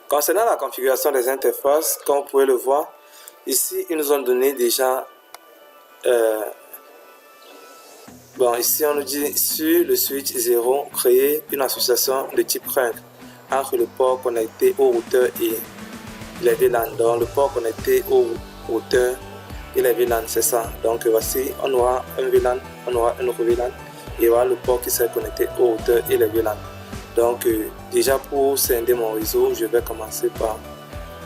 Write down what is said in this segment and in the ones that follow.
Concernant la configuration des interfaces, comme vous pouvez le voir, ici ils nous ont donné déjà ici on nous dit sur le switch 0, créer une association de type RUNC entre le port connecté au routeur et les VLAN. Donc le port connecté au routeur et les VLAN, c'est ça. Donc voici, on aura un VLAN, on aura un autre VLAN et voilà le port qui sera connecté au routeur et les VLAN. Donc déjà pour scinder mon réseau, je vais commencer par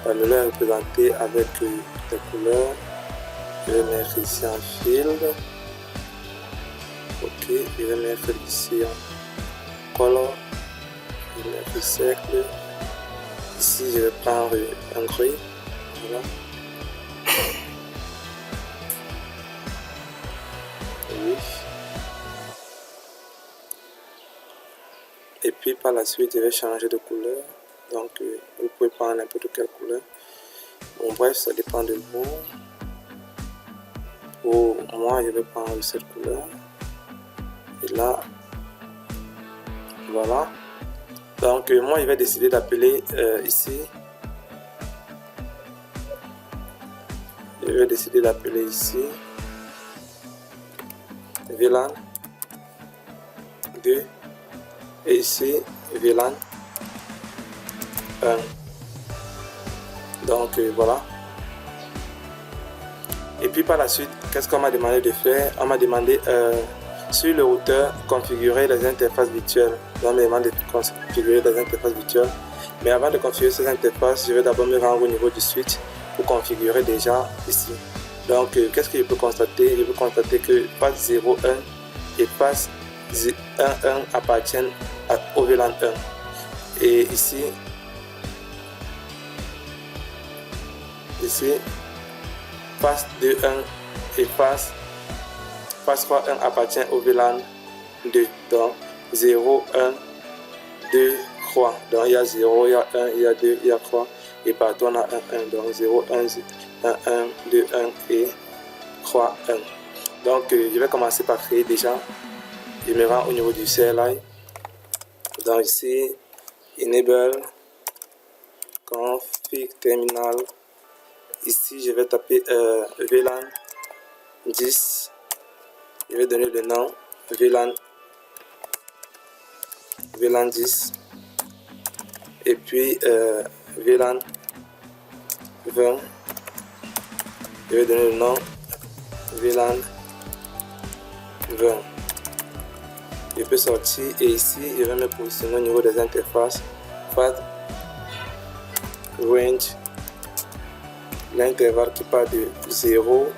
me le représenter avec des couleurs. Je vais mettre ici un field. Ok, je vais mettre ici un color. Je vais mettre cercle. Ici, je vais prendre un gris. Voilà. Oui. Et puis par la suite, je vais changer de couleur. Donc, vous pouvez prendre n'importe quelle couleur. Bon, bref, ça dépend de vous. Pour moi, je vais prendre cette couleur. Et là, voilà. Donc, moi, je vais décider d'appeler ici. Je vais décider d'appeler ici VLAN 2 et ici VLAN 1. Donc, voilà. Et puis par la suite, qu'est-ce qu'on m'a demandé de faire? On m'a demandé sur le routeur configurer les interfaces virtuelles. Donc, on m'a demandé de configurer les interfaces virtuelles. Mais avant de configurer ces interfaces, je vais d'abord me rendre au niveau du switch pour configurer déjà ici. Donc, qu'est-ce que je peux constater? Je peux constater que phase 0, 1 et phase 1, 1 appartiennent au VLAN 1. Et ici, phase 2, 1 et phase 3, 1 appartient au VLAN 2. Donc 0, 1, 2, 3. Donc il y a 0, il y a 1, il y a 2, il y a 3. Et partout on a 1, 1. Donc 0, 1, 1, 1, 2, 1 et 3, 1. Donc je vais commencer par créer déjà. Je me rends au niveau du CLI. Donc ici, enable config terminal. Ici, je vais taper VLAN 10. Je vais donner le nom VLAN 10. Et puis VLAN 20. Je vais donner le nom VLAN 20. Je peux sortir et ici, je vais me positionner au niveau des interfaces. Phase range. L'intervalle qui part de 0,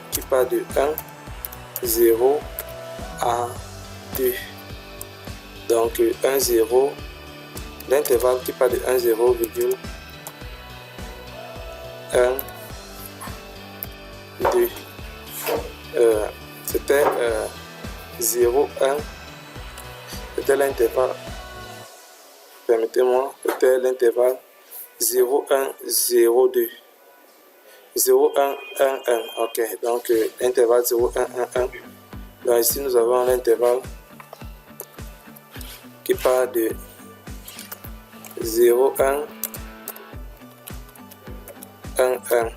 qui part de 1, 0 à 2. Donc 1, 0, l'intervalle qui part de 1, 0, virgule 1, 2. C'était 0, 1. C'était l'intervalle. Permettez-moi, c'était l'intervalle 0, 1, 0, 2. 0, 1, 1, 1. Ok, donc intervalle 0, 1, 1, 1. Donc ici, nous avons l'intervalle qui part de 0, 1, 1, 1.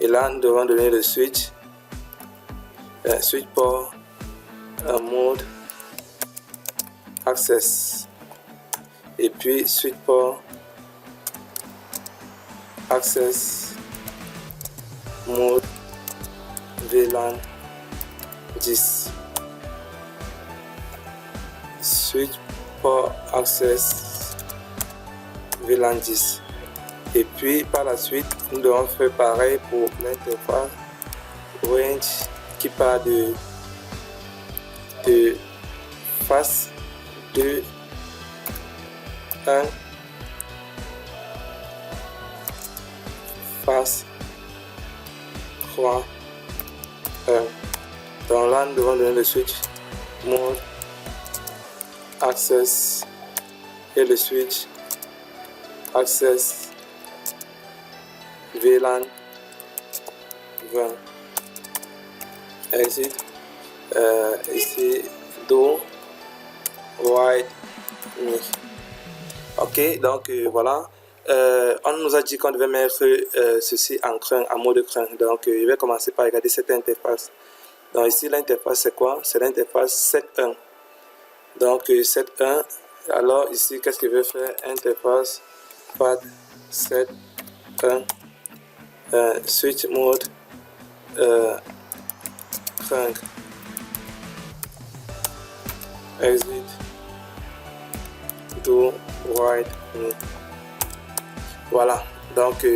Et là, nous devons donner le switch port mode access. Et puis, switch port access mode VLAN 10. Switch port access VLAN 10. Et puis par la suite, nous devons faire pareil pour l'interface range qui part de phase 2, 1, phase 3, 1. Donc là, nous devons donner le switch mode access et le switch access VLAN 20. Exit. Ici, do white me. Ok, donc voilà. on nous a dit qu'on devait mettre ceci en crin, en mode crin. Donc, je vais commencer par regarder cette interface. Donc, ici, l'interface, c'est quoi? C'est l'interface 7.1. Donc, 7.1. Alors, ici, qu'est-ce que je vais faire? Interface FAT 7.1. Switch mode crank. Exit. Do right. Voilà, donc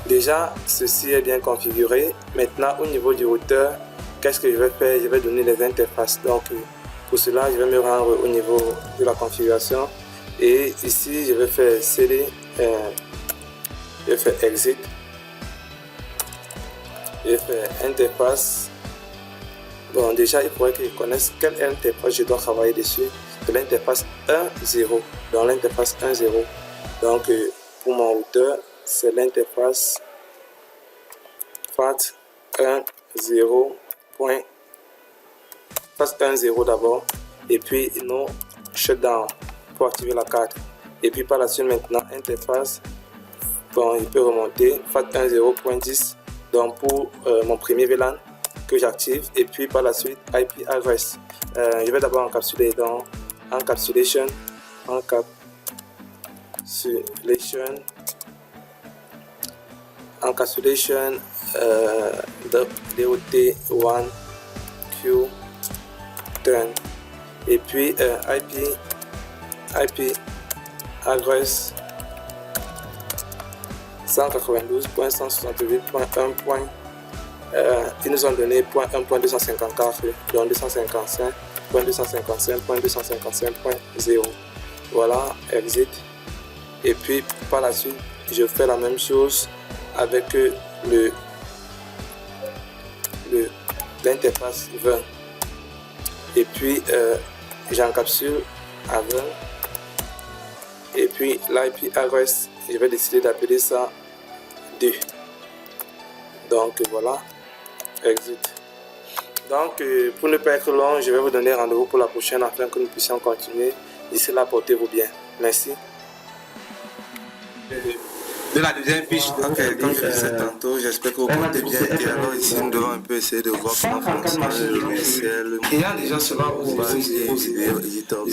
déjà ceci est bien configuré. Maintenant au niveau du routeur, qu'est-ce que je vais faire? Je vais donner les interfaces. Donc pour cela je vais me rendre au niveau de la configuration et ici je vais faire cd, je vais faire exit, je vais faire interface. Bon, déjà il faudrait que je connaisse quelle interface je dois travailler dessus. C'est l'interface 1.0. Donc l'interface 1.0. Donc pour mon routeur, c'est l'interface FAT 1.0. FAT 1.0 d'abord, et puis no shutdown pour activer la carte. Et puis par la suite maintenant interface, bon il peut remonter FAT 1.0.10 donc pour mon premier VLAN que j'active, et puis par la suite IP address. Je vais d'abord encapsuler dans encapsulation, DOT1 Q10, et puis IP address 192.168.1. Ils nous ont donné .1.254, donc 255.255.255.0. Voilà, exit. Et puis par la suite, je fais la même chose avec l'interface 20. Et puis j'encapsule à 20. Et puis l'IP address, je vais décider d'appeler ça 2. Donc voilà, exit. Donc pour ne pas être long, je vais vous donner rendez-vous pour la prochaine afin que nous puissions continuer. D'ici là, portez-vous bien. Merci. De la deuxième fiche, comme je disais tantôt, j'espère que vous comptez bien. Et alors ici, nous devons un peu essayer de voir comment fonctionne le logiciel. Il y a déjà cela aux Éditeur.